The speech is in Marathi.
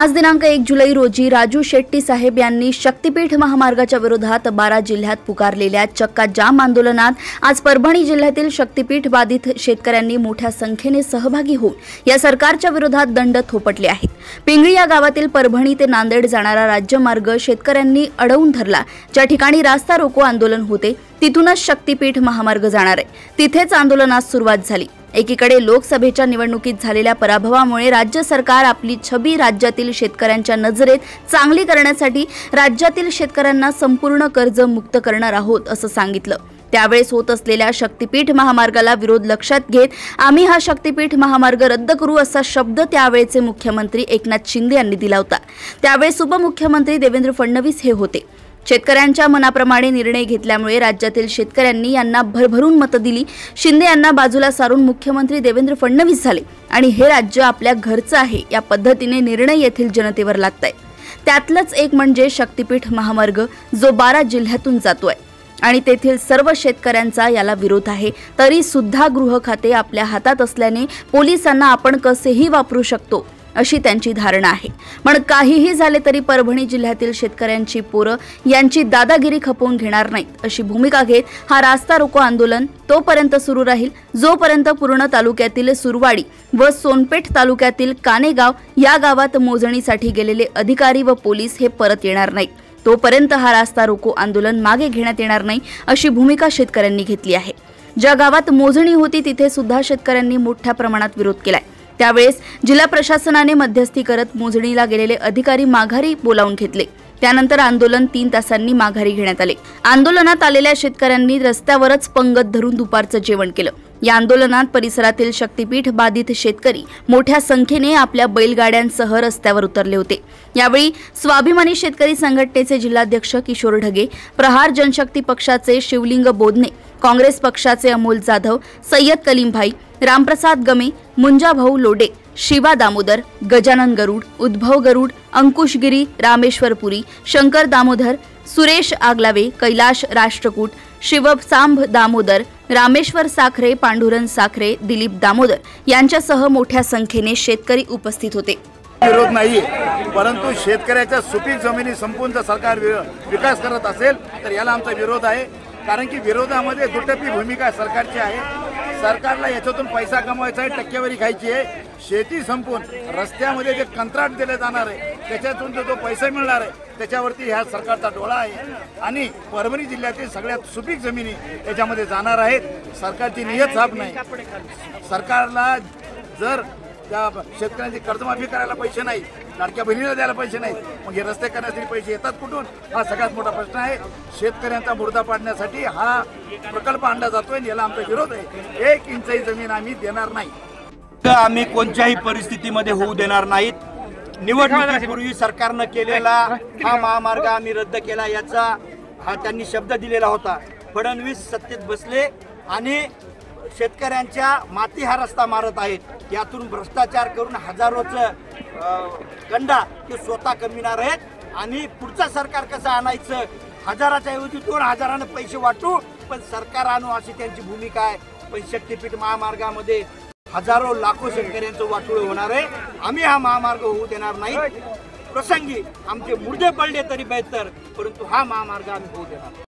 आज दिनांक 1 जुलै रोजी राजू शेट्टी साहेब यांनी शक्तीपीठ महामार्गाच्या विरोधात 12 जिल्ह्यात पुकारलेल्या चक्का जाम आंदोलनात आज परभणी जिल्ह्यातील शक्तीपीठ बाधित शेतकऱ्यांनी मोठ्या संख्येने सहभागी होऊन या सरकारच्या विरोधात दंड थोपटले आहेत। पिंगळी या गावातील परभणी ते नांदेड जाणारा राज्यमार्ग शेतकऱ्यांनी अडवून धरला। ज्या ठिकाणी रास्ता रोको आंदोलन होते तिथूनच शक्तीपीठ महामार्ग जाणार आहे, तिथेच आंदोलनास सुरुवात झाली। एकीकडे लोकसभेच्या निवडणुकीत झालेल्या पराभवामुळे राज्य सरकार आपली छबी राज्यातील शेतकऱ्यांच्या नजरेत चांगली करण्यासाठी राज्यातील शेतकऱ्यांना संपूर्ण कर्ज मुक्त करणार आहोत असं सांगितलं। त्यावेळेस होत असलेल्या शक्तीपीठ महामार्गाला विरोध लक्षात घेत आम्ही हा शक्तीपीठ महामार्ग रद्द करू असा शब्द त्यावेळेचे मुख्यमंत्री एकनाथ शिंदे यांनी दिला होता। त्यावेळेस उपमुख्यमंत्री देवेंद्र फडणवीस हे होते। शेतकऱ्यांच्या मनाप्रमाणे निर्णय घेतल्यामुळे राज्यातील शेतकऱ्यांनी यांना भरभरून मतं दिली। शिंदे यांना बाजूला सारून मुख्यमंत्री देवेंद्र फडणवीस झाले आणि हे राज्य आपल्या घरचं आहे या पद्धतीने निर्णय येथील जनतेवर लागताय। त्यातलंच एक म्हणजे शक्तीपीठ महामार्ग जो 12 जिल्ह्यातून जातोय आणि तेथील सर्व शेतकऱ्यांचा याला विरोध आहे। तरी सुद्धा गृह खाते आपल्या हातात असल्याने पोलिसांना आपण कसेही वापरू शकतो अशी त्यांची धारणा आहे। पण काहीही झाले तरी परभणी जिल्ह्यातील शेतकऱ्यांची पोरं यांची दादागिरी खपवून घेणार नाहीत अशी भूमिका घेत हा रास्ता रोको आंदोलन तोपर्यंत सुरू राहील जोपर्यंत पूर्ण तालुक्यातील सुरवाडी व सोनपेठ तालुक्यातील कानेगाव या गावात मोजणीसाठी गेलेले अधिकारी व पोलीस हे परत येणार नाहीत। तोपर्यंत हा रास्ता रोको आंदोलन मागे घेण्यात येणार नाही अशी भूमिका शेतकऱ्यांनी घेतली आहे। ज्या गावात मोजणी होती तिथे सुद्धा शेतकऱ्यांनी मोठ्या प्रमाणात विरोध केलाय। त्यावेळेस जिल्हा प्रशासनाने मध्यस्थी करत मोजणीला गेलेले अधिकारी माघारी बोलावून घेतले। त्यानंतर आंदोलन 3 तासांनी माघारी घेण्यात आले। आंदोलनात आलेल्या शेतकऱ्यांनी रस्त्यावरच पंगत धरून दुपारचं जेवण केलं। या आंदोलनात परिसरातील शक्तीपीठ बाधित शेतकरी मोठ्या संख्येने आपल्या बैलगाड्यांसह रस्त्यावर उतरले होते। यावेळी स्वाभिमानी शेतकरी संघटनेचे जिल्हाध्यक्ष किशोर ढगे, प्रहार जनशक्ती पक्षाचे शिवलिंग बोधने, काँग्रेस पक्षाचे अमोल जाधव, सय्यद कलीमभाई, रामप्रसाद गमे, मुंजाभाऊ लोडे, शिवा दामोदर, गजानन गरुड, उद्भव गरुड, अंकुश गिरी, रामेश्वर पुरी, शंकर दामोदर, सुरेश आगलावे, कैलाश राष्ट्रकूट, शिवसांभ दामोदर, रामेश्वर साखरे, पांडुरंग साखरे, दिलीप दामोदर यांच्यासह मोठ्या संख्येने शेतकरी उपस्थित होते। विरोध नाही, परंतु शेतकऱ्याच्या सुपीक जमिनी संपून जर सरकार विकास करत असेल तर याला आमचा विरोध आहे। कारण की विरोधामध्ये दुटप्पी भूमिका सरकारची आहे। सरकारला याच्यातून पैसा कमवायचा आहे, टक्केवारी खायची आहे। शेती संपून रस्त्यामध्ये जे कंत्राट दिले जाणार आहे त्याच्यातून जो पैसा मिळणार आहे त्याच्यावरती ह्या सरकारचा डोळा आहे आणि परभणी जिल्ह्यातील सगळ्यात सुपीक जमिनी याच्यामध्ये जाणार आहेत। सरकारची नियत साफ नाही। सरकारला जर त्या शेतकऱ्यांची कर्जमाफी करायला पैसे नाही, लाडक्या बहिणीला द्यायला पैसे नाही, मग हे रस्ते करण्यासाठी पैसे येतात कुठून? हा सगळ्यात मोठा प्रश्न आहे। शेतकऱ्यांचा मुर्दा पाडण्यासाठी हा प्रकल्प आणला जातोय, याला आमचा विरोध आहे। 1 इंचही जमीन आम्ही देणार नाही। आम्ही कोणत्याही परिस्थितीमध्ये होऊ देणार नाहीत। निवडणुकीपूर्वी सरकारनं केलेला हा महामार्ग आम्ही रद्द केला, याचा हा त्यांनी शब्द दिलेला होता। फडणवीस सत्तेत बसले आणि शेतकऱ्यांच्या माती हा रस्ता मारत आहेत। यातून भ्रष्टाचार करून हजारोचं गंडा ते स्वतः कमिणार आहेत आणि पुढचं सरकार कसं आणायचं, 1000च्या ऐवजी 2000 पैसे वाटू पण सरकार आणू अशी त्यांची भूमिका आहे। पण शक्तीपीठ महामार्गामध्ये हजारो लाखो शेतकऱ्यांचं वाटोळं होणार आहे। आम्ही हा महामार्ग होऊ देणार नाही। प्रसंगी आमचे मुर्दे पडले तरी बेहतर, परंतु हा महामार्ग आम्ही होऊ देणार।